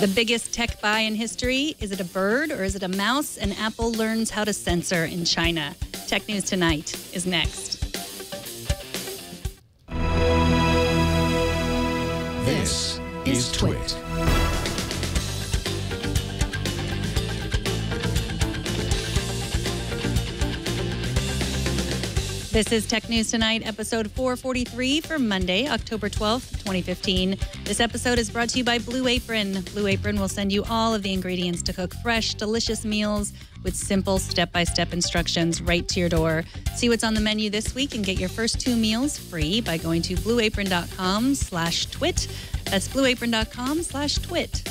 The biggest tech buy in history. Is it a bird or is it a mouse? And Apple learns how to censor in China. Tech News Tonight is next. This is Twit. This is Tech News Tonight, episode 443 for Monday, October 12th, 2015. This episode is brought to you by Blue Apron. Blue Apron will send you all of the ingredients to cook fresh, delicious meals with simple step-by-step instructions right to your door. See what's on the menu this week and get your first 2 meals free by going to blueapron.com/twit. That's blueapron.com/twit.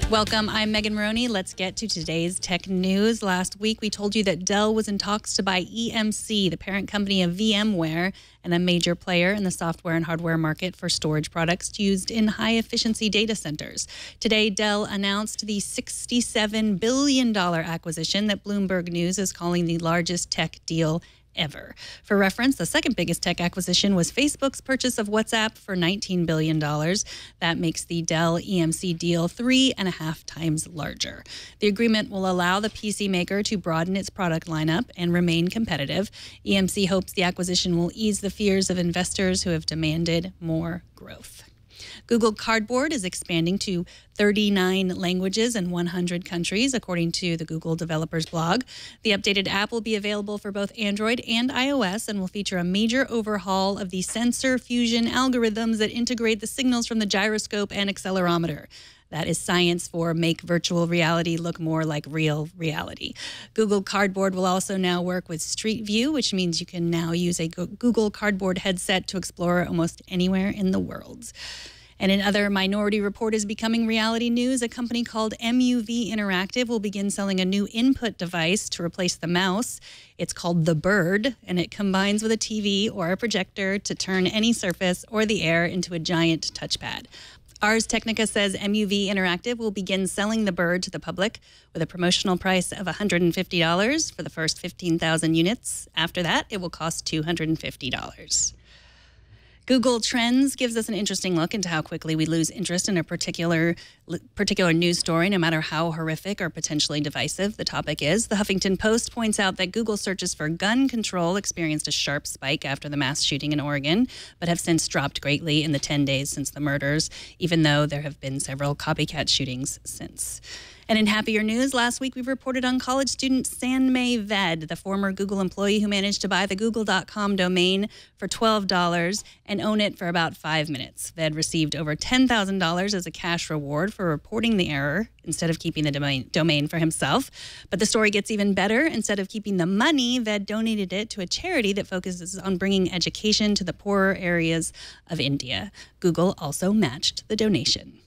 Welcome, I'm Megan Morrone. Let's get to today's tech news. Last week, we told you that Dell was in talks to buy EMC, the parent company of VMware, and a major player in the software and hardware market for storage products used in high-efficiency data centers. Today, Dell announced the $67 billion acquisition that Bloomberg News is calling the largest tech deal ever. For reference, the second biggest tech acquisition was Facebook's purchase of WhatsApp for $19 billion. That makes the Dell EMC deal 3.5 times larger. The agreement will allow the PC maker to broaden its product lineup and remain competitive. EMC hopes the acquisition will ease the fears of investors who have demanded more growth. Google Cardboard is expanding to 39 languages and 100 countries, according to the Google developers blog. The updated app will be available for both Android and iOS and will feature a major overhaul of the sensor fusion algorithms that integrate the signals from the gyroscope and accelerometer. That is science for make virtual reality look more like real reality. Google Cardboard will also now work with Street View, which means you can now use a Google Cardboard headset to explore almost anywhere in the world. And in other Minority Report is becoming reality news, a company called MUV Interactive will begin selling a new input device to replace the mouse. It's called the Bird, and it combines with a TV or a projector to turn any surface or the air into a giant touchpad. Ars Technica says MUV Interactive will begin selling the Bird to the public with a promotional price of $150 for the first 15,000 units. After that, it will cost $250. Google Trends gives us an interesting look into how quickly we lose interest in a particular news story, no matter how horrific or potentially divisive the topic is. The Huffington Post points out that Google searches for gun control experienced a sharp spike after the mass shooting in Oregon, but have since dropped greatly in the 10 days since the murders, even though there have been several copycat shootings since. And in happier news, last week we reported on college student Sanmei Ved, the former Google employee who managed to buy the google.com domain for $12 and own it for about 5 minutes. Ved received over $10,000 as a cash reward for reporting the error instead of keeping the domain for himself. But the story gets even better. Instead of keeping the money, Ved donated it to a charity that focuses on bringing education to the poorer areas of India. Google also matched the donation.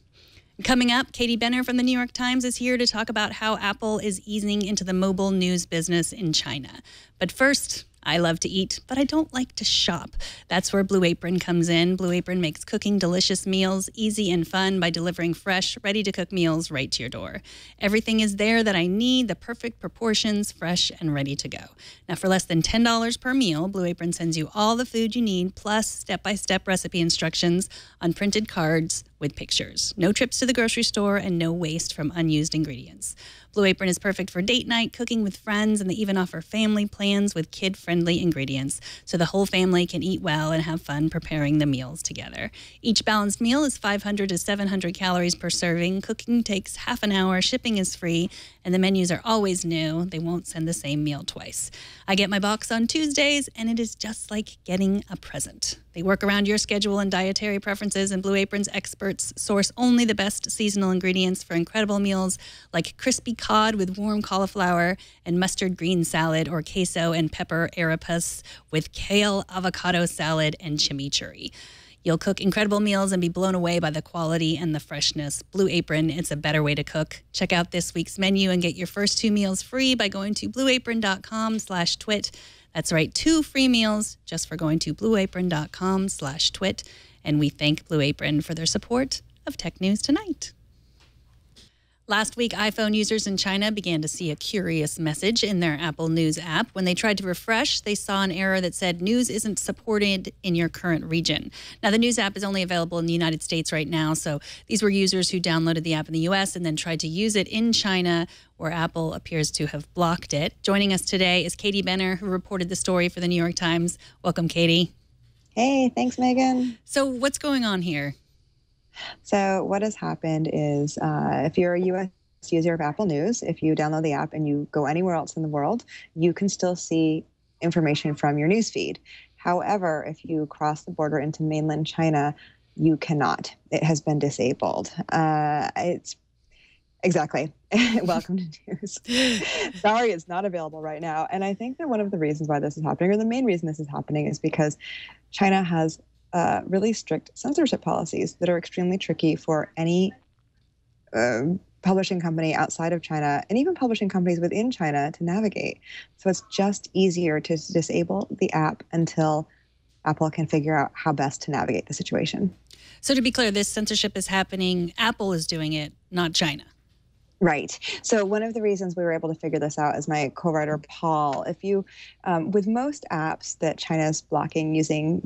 Coming up, Katie Benner from the New York Times is here to talk about how Apple is easing into the mobile news business in China. But first, I love to eat, but I don't like to shop. That's where Blue Apron comes in. Blue Apron makes cooking delicious meals easy and fun by delivering fresh, ready-to-cook meals right to your door. Everything is there that I need, the perfect proportions, fresh and ready to go. Now, for less than $10 per meal, Blue Apron sends you all the food you need, plus step-by-step recipe instructions on printed cards with pictures. No trips to the grocery store and no waste from unused ingredients. Blue Apron is perfect for date night, cooking with friends, and they even offer family plans with kid-friendly ingredients so the whole family can eat well and have fun preparing the meals together. Each balanced meal is 500 to 700 calories per serving. Cooking takes half an hour, shipping is free, and the menus are always new. They won't send the same meal twice. I get my box on Tuesdays, and it is just like getting a present. They work around your schedule and dietary preferences, and Blue Apron's experts source only the best seasonal ingredients for incredible meals like crispy cod with warm cauliflower and mustard green salad, or queso and pepper arepas with kale avocado salad and chimichurri. You'll cook incredible meals and be blown away by the quality and the freshness. Blue Apron, it's a better way to cook. Check out this week's menu and get your first 2 meals free by going to blueapron.com/twit. That's right, 2 free meals just for going to blueapron.com/twit. And we thank Blue Apron for their support of Tech News Tonight. Last week, iPhone users in China began to see a curious message in their Apple News app. When they tried to refresh, they saw an error that said news isn't supported in your current region. Now, the News app is only available in the United States right now, so these were users who downloaded the app in the U.S. and then tried to use it in China, where Apple appears to have blocked it. Joining us today is Katie Benner, who reported the story for the New York Times. Welcome, Katie. Hey, thanks, Megan. So what's going on here? So what has happened is if you're a U.S. user of Apple News, if you download the app and you go anywhere else in the world, you can still see information from your news feed. However, if you cross the border into mainland China, you cannot. It has been disabled. It's exactly. Welcome to news. Sorry, it's not available right now. And I think that one of the reasons why this is happening, or the main reason this is happening, is because China has really strict censorship policies that are extremely tricky for any publishing company outside of China and even publishing companies within China to navigate. So it's just easier to disable the app until Apple can figure out how best to navigate the situation. So to be clear, this censorship is happening. Apple is doing it, not China. Right. So one of the reasons we were able to figure this out is my co-writer, Paul. If you, with most apps that China is blocking using,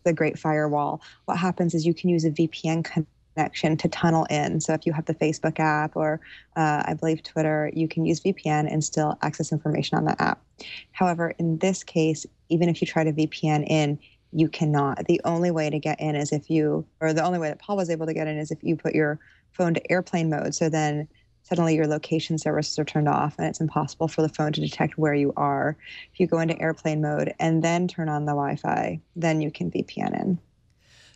the Great Firewall, what happens is you can use a VPN connection to tunnel in. So if you have the Facebook app or I believe Twitter, you can use VPN and still access information on that app. However, in this case, even if you try to VPN in, you cannot. The only way to get in is the only way that Paul was able to get in is if you put your phone to airplane mode. So then suddenly your location services are turned off and it's impossible for the phone to detect where you are. If you go into airplane mode and then turn on the Wi-Fi, then you can VPN in.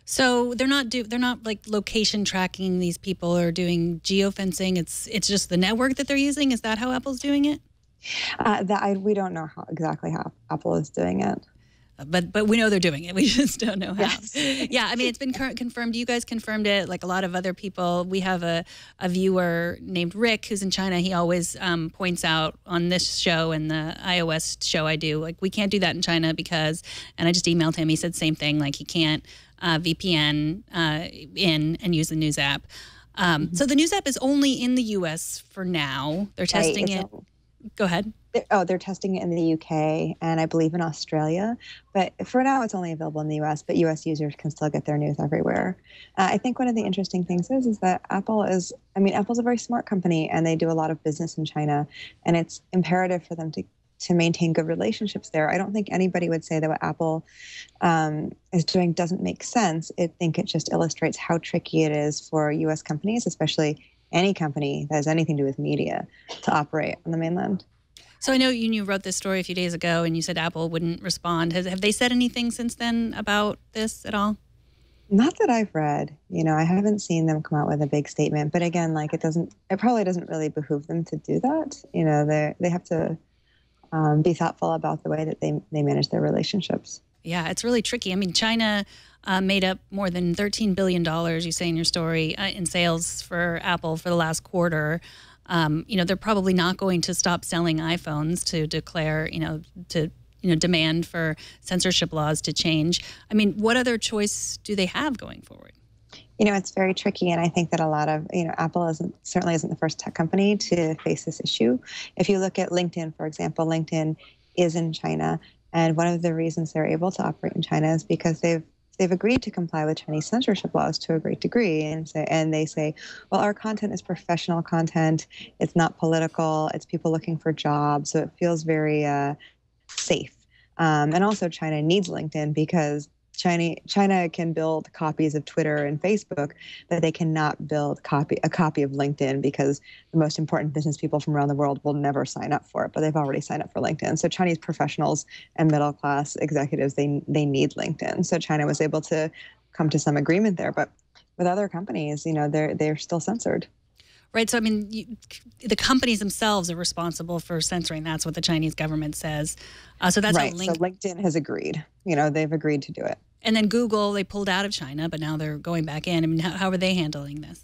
So they're not like location tracking these people or doing geofencing. It's just the network that they're using. Is that how Apple's doing it? We don't know exactly how Apple is doing it. But we know they're doing it. We just don't know how. Yes. Yeah, I mean, it's been confirmed. You guys confirmed it, like a lot of other people. We have a viewer named Rick who's in China. He always points out on this show and the iOS show I do, like, we can't do that in China because, and I just emailed him. He said the same thing, like he can't VPN in and use the News app. So the News app is only in the U.S. for now. They're testing it. Go ahead. They're testing it in the UK and I believe in Australia. But for now, it's only available in the US, but US users can still get their news everywhere. I think one of the interesting things is that Apple's a very smart company and they do a lot of business in China. And it's imperative for them to maintain good relationships there. I don't think anybody would say that what Apple is doing doesn't make sense. I think it just illustrates how tricky it is for US companies, especially any company that has anything to do with media, to operate on the mainland. So I know you wrote this story a few days ago and you said Apple wouldn't respond. Have they said anything since then about this at all? Not that I've read. I haven't seen them come out with a big statement. But again, it probably doesn't really behoove them to do that. They have to be thoughtful about the way that they manage their relationships. Yeah, it's really tricky. I mean, China made up more than $13 billion, you say in your story, in sales for Apple for the last quarter. They're probably not going to stop selling iPhones to declare, demand for censorship laws to change. I mean, what other choice do they have going forward? It's very tricky. And I think that a lot of, Apple certainly isn't the first tech company to face this issue. If you look at LinkedIn, for example, LinkedIn is in China. And one of the reasons they're able to operate in China is because they've agreed to comply with Chinese censorship laws to a great degree. And they say, well, our content is professional content. It's not political. It's people looking for jobs. So it feels very safe. And also China needs LinkedIn because China can build copies of Twitter and Facebook, but they cannot build a copy of LinkedIn because the most important business people from around the world will never sign up for it, but they've already signed up for LinkedIn. So Chinese professionals and middle-class executives, they need LinkedIn. So China was able to come to some agreement there. But with other companies, they're still censored. Right. So, I mean, the companies themselves are responsible for censoring. That's what the Chinese government says. So that's right. So LinkedIn has agreed. They've agreed to do it. And then Google, they pulled out of China, but now they're going back in. I mean, how are they handling this?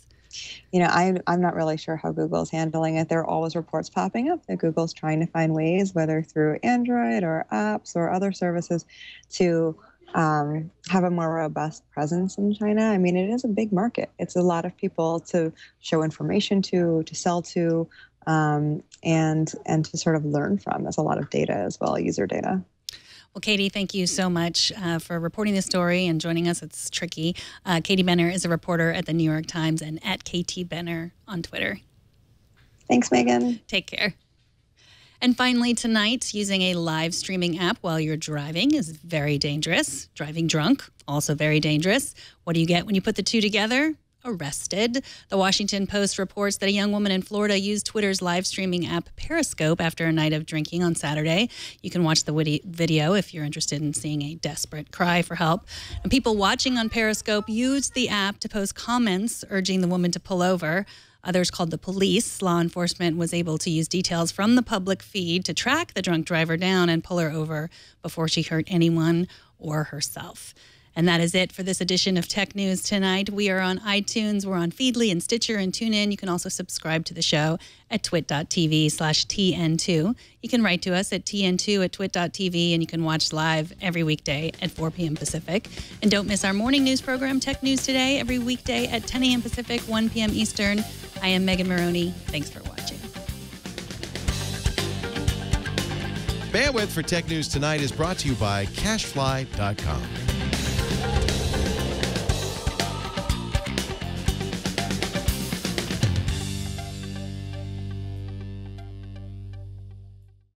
I'm not really sure how Google's handling it. There are always reports popping up that Google's trying to find ways, whether through Android or apps or other services, to have a more robust presence in China. I mean, it is a big market. It's a lot of people to show information to sell to, and to sort of learn from. There's a lot of data as well, user data. Well, Katie, thank you so much for reporting this story and joining us. It's tricky. Katie Benner is a reporter at the New York Times and at KT Benner on Twitter. Thanks, Megan. Take care. And finally, tonight, using a live streaming app while you're driving is very dangerous. Driving drunk, also very dangerous. What do you get when you put the two together? Arrested. The Washington Post reports that a young woman in Florida used Twitter's live streaming app Periscope after a night of drinking on Saturday. You can watch the video if you're interested in seeing a desperate cry for help. And people watching on Periscope used the app to post comments urging the woman to pull over. Others called the police. Law enforcement was able to use details from the public feed to track the drunk driver down and pull her over before she hurt anyone or herself. And that is it for this edition of Tech News Tonight. We are on iTunes, we're on Feedly and Stitcher and TuneIn. You can also subscribe to the show at twit.tv/TN2. You can write to us at tn2@twit.tv, and you can watch live every weekday at 4 p.m. Pacific. And don't miss our morning news program, Tech News Today, every weekday at 10 a.m. Pacific, 1 p.m. Eastern. I am Megan Morrone. Thanks for watching. Bandwidth for Tech News Tonight is brought to you by Cashfly.com.